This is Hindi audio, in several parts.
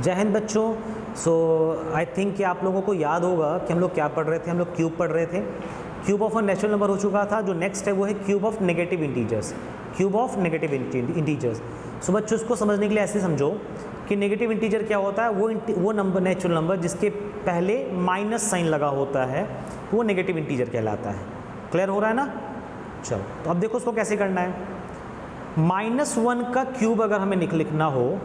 जय हिंद बच्चों। सो आई थिंक कि आप लोगों को याद होगा कि हम लोग क्या पढ़ रहे थे, हम लोग क्यूब पढ़ रहे थे। Cube of a natural number हो चुका था। जो नेक्स्ट है वो है cube of negative integers. Cube of negative integers. So बच्चों इसको समझने के लिए ऐसे समझो कि नेगेटिव इंटीजर क्या होता है, वो नंबर, नेचुरल नंबर जिसके पहले माइनस साइन लगा होता है वो नेगेटिव इंटीजर कहलाता है। क्लियर हो रहा है ना? चलो तो अब देखो उसको कैसे करना है। -1 का क्यूब अगर हमें लिखना हो,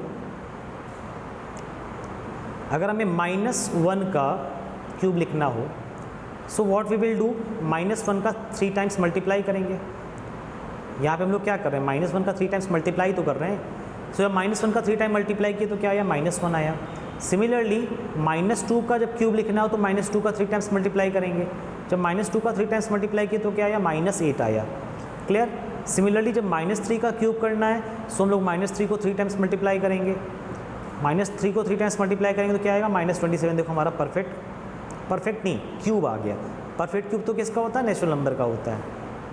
अगर हमें -1 का क्यूब लिखना हो, so what we will do, -1 का 3 टाइम्स मल्टीप्लाई करेंगे। यहाँ पे हम लोग क्या कर रहे हैं, -1 का 3 टाइम्स मल्टीप्लाई तो कर रहे हैं। सो जब -1 का 3 टाइम मल्टीप्लाई किया तो क्या आया, -1 आया। सिमिलरली -2 का जब क्यूब लिखना हो तो -2 का 3 टाइम्स मल्टीप्लाई करेंगे। जब -2 का 3 टाइम्स मल्टीप्लाई किया तो क्या आया, -8 आया। क्लियर? सिमिलरली जब -3 का क्यूब करना है सो हम लोग -3 को 3 टाइम्स मल्टीप्लाई करेंगे। -3 को 3 टाइम्स मल्टीप्लाई करेंगे तो क्या आएगा, -27। देखो हमारा परफेक्ट नहीं, क्यूब आ गया। परफेक्ट क्यूब तो किसका होता है, नेचुरल नंबर का होता है।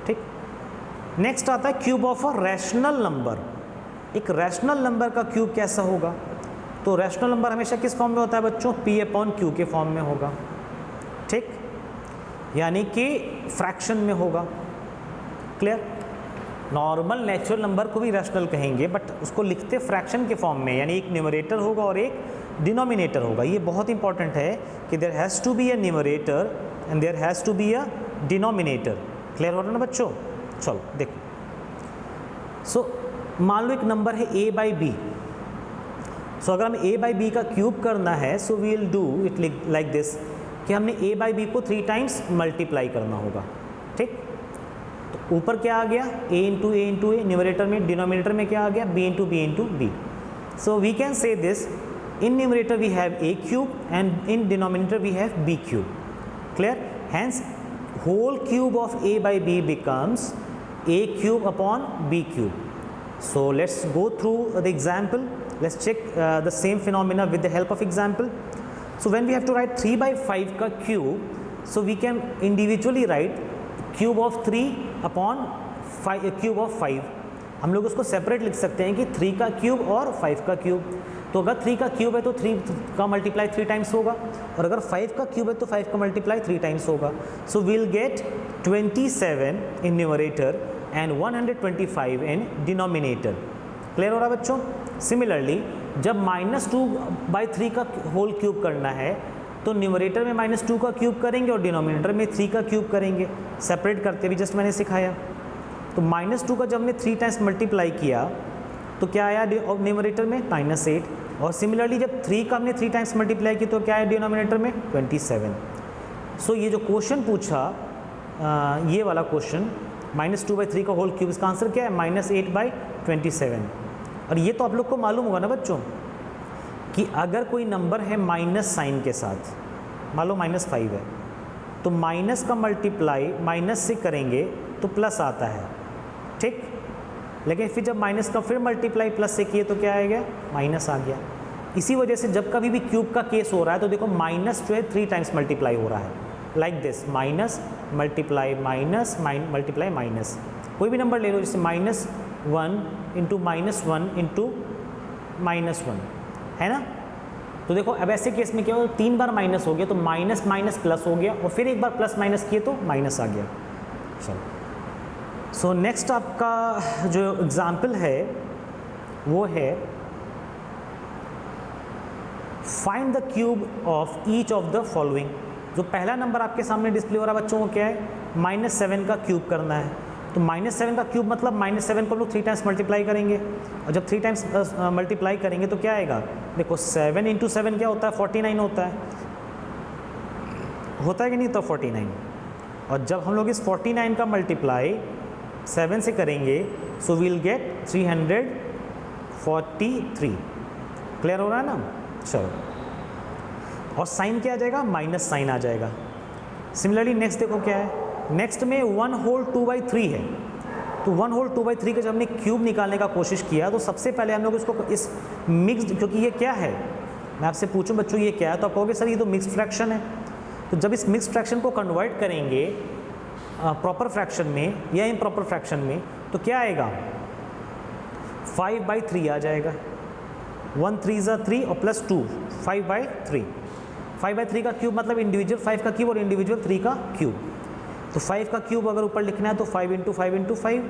ठीक। नेक्स्ट आता है cube of a rational number. एक रैशनल नंबर का क्यूब कैसा होगा, तो रैशनल नंबर हमेशा किस फॉर्म में होता है बच्चों, P/Q के फॉर्म में होगा। ठीक, यानी कि फ्रैक्शन में होगा। क्लियर? नॉर्मल नेचुरल नंबर को भी रैशनल कहेंगे बट उसको लिखते फ्रैक्शन के फॉर्म में, यानी एक न्यूमरेटर होगा और एक डिनोमिनेटर होगा। ये बहुत इंपॉर्टेंट है कि there has to be a numerator and there has to be a denominator. Clear हो रहा है ना बच्चों? चलो देखो। सो मान लो एक नंबर है A/B। सो अगर हमें A/B का क्यूब करना है so we will do it like this, कि हमने A/B को 3 टाइम्स मल्टीप्लाई करना होगा। ठीक, तो ऊपर क्या आ गया, A इंटू A न्यूमरेटर में, डिनोमिनेटर में क्या आ गया, B into B। So we can say this, in numerator we have A cube and in denominator we have B cube. Clear? Hence whole cube of A/B becomes A cube upon B cube. So let's go through the example. Let's check the same phenomena with the help of example. So when we have to write 3/5 का cube, so we can individually write cube of 3 upon 5, cube of 5. हम लोग उसको सेपरेट लिख सकते हैं कि 3 का क्यूब और 5 का क्यूब। तो अगर 3 का क्यूब है तो 3 का मल्टीप्लाई 3 टाइम्स होगा, और अगर 5 का क्यूब है तो 5 का मल्टीप्लाई 3 टाइम्स होगा। So we'll get 27 in numerator and 125 in denominator. Clear हो रहा है बच्चों? सिमिलरली जब -2/3 का होल क्यूब करना है तो न्यूमरेटर में -2 का क्यूब करेंगे और डिनोमिनेटर में 3 का क्यूब करेंगे। सेपरेट करते भी जस्ट मैंने सिखाया। तो -2 का जब हमने 3 टाइम्स मल्टीप्लाई किया तो क्या आया न्यूमरेटर में, -8। और सिमिलरली जब 3 का हमने 3 टाइम्स मल्टीप्लाई किया तो क्या आया डिनोमिनेटर में, 27। सो ये जो क्वेश्चन पूछा, ये वाला क्वेश्चन -2/3 का होल क्यूब, इसका आंसर क्या है, -8/27। और ये तो आप लोग को मालूम होगा ना बच्चों कि अगर कोई नंबर है माइनस साइन के साथ, मान लो -5 है, तो माइनस का मल्टीप्लाई माइनस से करेंगे तो प्लस आता है। ठीक, लेकिन फिर जब माइनस का फिर मल्टीप्लाई प्लस से किए तो क्या आएगा, माइनस आ गया। इसी वजह से जब कभी भी क्यूब का केस हो रहा है तो देखो माइनस जो है 3 टाइम्स मल्टीप्लाई हो रहा है, like this, minus multiply minus multiply minus. कोई भी नंबर ले लो, जैसे -1 इंटू -1 इंटू -1 है ना। तो देखो अब ऐसे केस में क्या हो, 3 बार माइनस हो गया तो माइनस माइनस प्लस हो गया, और फिर एक बार प्लस माइनस किए तो माइनस आ गया। चलो, सो नेक्स्ट आपका जो एग्जाम्पल है वो है find the cube of each of the following. जो पहला नंबर आपके सामने डिस्प्ले हो रहा है बच्चों को क्या है, -7 का क्यूब करना है। तो -7 का क्यूब मतलब -7 को लोग 3 टाइम्स मल्टीप्लाई करेंगे, और जब 3 टाइम्स मल्टीप्लाई करेंगे तो क्या आएगा, देखो 7 इंटू 7 क्या होता है, 49 होता है कि नहीं, तो 49। और जब हम लोग इस 49 का मल्टीप्लाई 7 से करेंगे सो वील गेट 343। क्लियर हो रहा है ना? चलो, और साइन क्या आ जाएगा, माइनस साइन आ जाएगा। सिमिलरली नेक्स्ट देखो क्या है, नेक्स्ट में 1 होल 2/3 है। तो 1 होल 2/3 का जब हमने क्यूब निकालने का कोशिश किया तो सबसे पहले हम लोग इसको इस मिक्स्ड, क्योंकि ये क्या है, मैं आपसे पूछूं बच्चों ये क्या है, तो आप कहोगे सर ये तो मिक्स्ड फ्रैक्शन है। तो जब इस मिक्स्ड फ्रैक्शन को कन्वर्ट करेंगे प्रॉपर फ्रैक्शन में या इम्प्रॉपर फ्रैक्शन में तो क्या आएगा, 5/3 आ जाएगा। 1 3 ज़ा 3 और प्लस 2 5/3। 5/3 का क्यूब मतलब इंडिविजुअल 5 का क्यूब और इंडिविजुअल 3 का क्यूब। तो 5 का क्यूब अगर ऊपर लिखना है तो 5 × 5 × 5,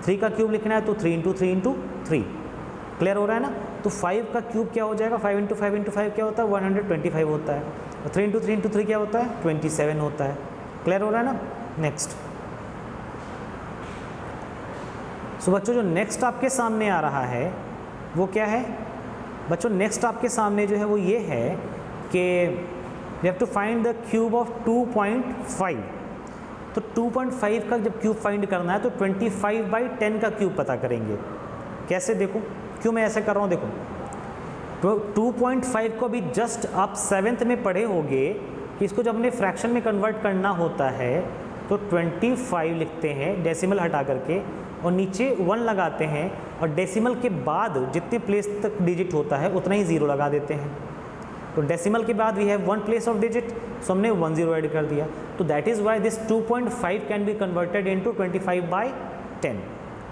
3 का क्यूब लिखना है तो 3 × 3 × 3। क्लियर हो रहा है ना? तो 5 का क्यूब क्या हो जाएगा, 5 × 5 × 5 क्या होता है, 125 होता है, और 3 × 3 × 3 क्या होता है, 27 होता है। क्लियर हो रहा है ना? नेक्स्ट। सो बच्चों जो नेक्स्ट आपके सामने आ रहा है वो क्या है बच्चों? नेक्स्ट आपके सामने जो है वो ये है कि we have to find the cube of 2.5। तो 2.5 का जब क्यूब फाइंड करना है तो 25/10 का क्यूब पता करेंगे। कैसे? देखो क्यों मैं ऐसे कर रहा हूँ, देखो तो 2.5 को भी जस्ट आप 7th में पढ़े होंगे कि इसको जब हमने फ्रैक्शन में कन्वर्ट करना होता है तो 25 लिखते हैं डेसिमल हटा करके, और नीचे 1 लगाते हैं, और डेसिमल के बाद जितने प्लेस तक डिजिट होता है उतना ही 0 लगा देते हैं। तो डेसिमल के बाद we have 1 place of digit, so हमने 1 0 ऐड कर दिया। तो that is why this 2.5 can be converted into 25/10।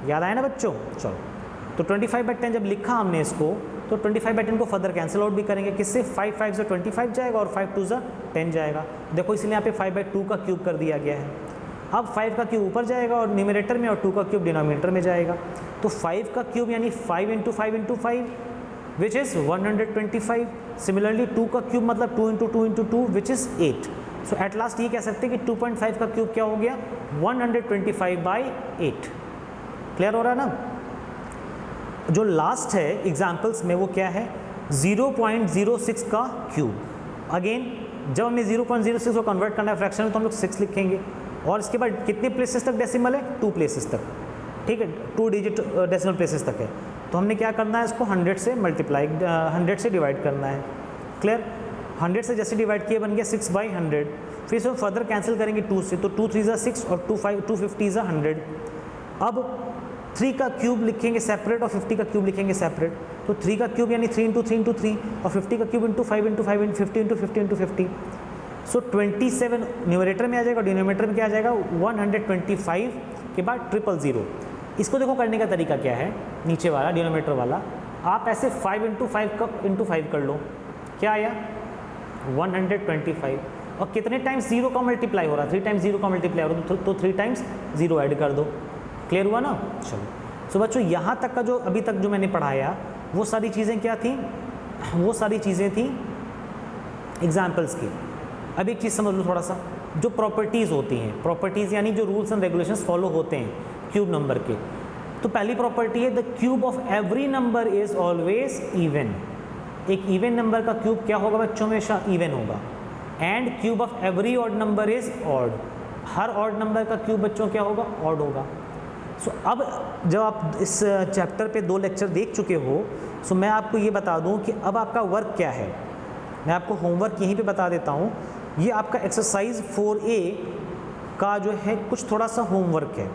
याद आया ना बच्चों? चलो, तो 25/10 जब लिखा हमने इसको तो 25/10 को फर्दर कैंसिल आउट भी करेंगे। किससे? 5 5 से 25 जाएगा और 5 2 10 जाएगा। देखो इसलिए यहाँ पे 5/2 का क्यूब कर दिया गया है। अब 5 का क्यूब ऊपर जाएगा और न्यूमरेटर में, और 2 का क्यूब डिनोमिनेटर में जाएगा। तो 5 का क्यूब यानी 5 × 5 × 5 विच इज़ 125। सिमिलरली 2 का क्यूब मतलब 2 × 2 × 2 which is 8। So at last ये कह सकते हैं कि 2.5 का क्यूब क्या हो गया, 125/8। क्लियर हो रहा है ना? जो लास्ट है एग्जाम्पल्स में वो क्या है, 0.06 का क्यूब। अगेन जब हमें 0.06 को कन्वर्ट करना है फ्रैक्शन में तो हम लोग 6 लिखेंगे, और इसके बाद कितने प्लेसेस तक डेसिमल है, 2 प्लेसेस तक। ठीक है, 2 डिजिट डेसिमल प्लेसेस तक है। तो हमने क्या करना है, इसको 100 से मल्टीप्लाई 100 से डिवाइड करना है। क्लियर? 100 से जैसे डिवाइड किए बन गया 6/100। फिर इसको फर्दर कैंसिल करेंगे 2 से, तो 2 3 ज़ा 6 और 250 ज़ा 100। अब 3 का क्यूब लिखेंगे सेपरेट और 50 का क्यूब लिखेंगे सेपरेट। तो 3 का क्यूब यानी 3 × 3 × 3 और 50 का क्यूब × 5 × 5 × 50 × 50 × 50। सो 27 न्यूमरेटर में आ जाएगा और डिनोमिनेटर में क्या आ जाएगा, 125 के बाद 000। इसको देखो करने का तरीका क्या है, नीचे वाला डिनोमिनेटर वाला, आप ऐसे 5 × 5 कर लो, क्या आया 125। और कितने टाइम्स 0 का मल्टीप्लाई हो रहा है, 3 टाइम्स 0 का मल्टीप्लाई हो रहा है, तो 3 टाइम्स 0 ऐड कर दो। क्लियर हुआ ना? चलो, सो बच्चों यहाँ तक का जो अभी तक जो मैंने पढ़ाया वो सारी चीज़ें क्या थी, वो सारी चीज़ें थी एग्जाम्पल्स की। अब एक चीज़ समझ लो थोड़ा सा, जो प्रॉपर्टीज़ होती हैं, प्रॉपर्टीज़ यानी जो रूल्स एंड रेगुलेशंस फॉलो होते हैं क्यूब नंबर के। तो पहली प्रॉपर्टी है the cube of every number is always even. एक इवन नंबर का क्यूब क्या होगा बच्चों, हमेशा इवन होगा। And cube of every odd number is odd. Her odd number का क्यूब बच्चों क्या होगा, ऑड होगा। सो अब जब आप इस चैप्टर पे 2 लेक्चर देख चुके हो, सो मैं आपको ये बता दूं कि अब आपका वर्क क्या है। मैं आपको होमवर्क यहीं पे बता देता हूँ। ये आपका एक्सरसाइज 4A का जो है कुछ थोड़ा सा होमवर्क है,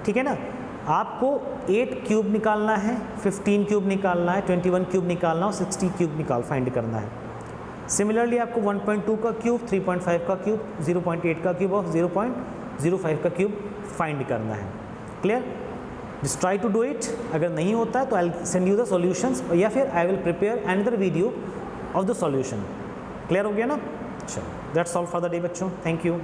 ठीक है ना। आपको 8 क्यूब निकालना है, 15 क्यूब निकालना है, 21 क्यूब निकालना है और 60 क्यूब फाइंड करना है। सिमिलरली आपको 1.2 का क्यूब, 3.5 का क्यूब, 0.8 का क्यूब और 0.05 का क्यूब फाइंड करना है। Clear? Just try to do it. अगर नहीं होता है तो I will send you the solutions, या फिर I will prepare another video of the solution. Clear हो गया ना? चलो, that's all for the day बच्चों, थैंक यू।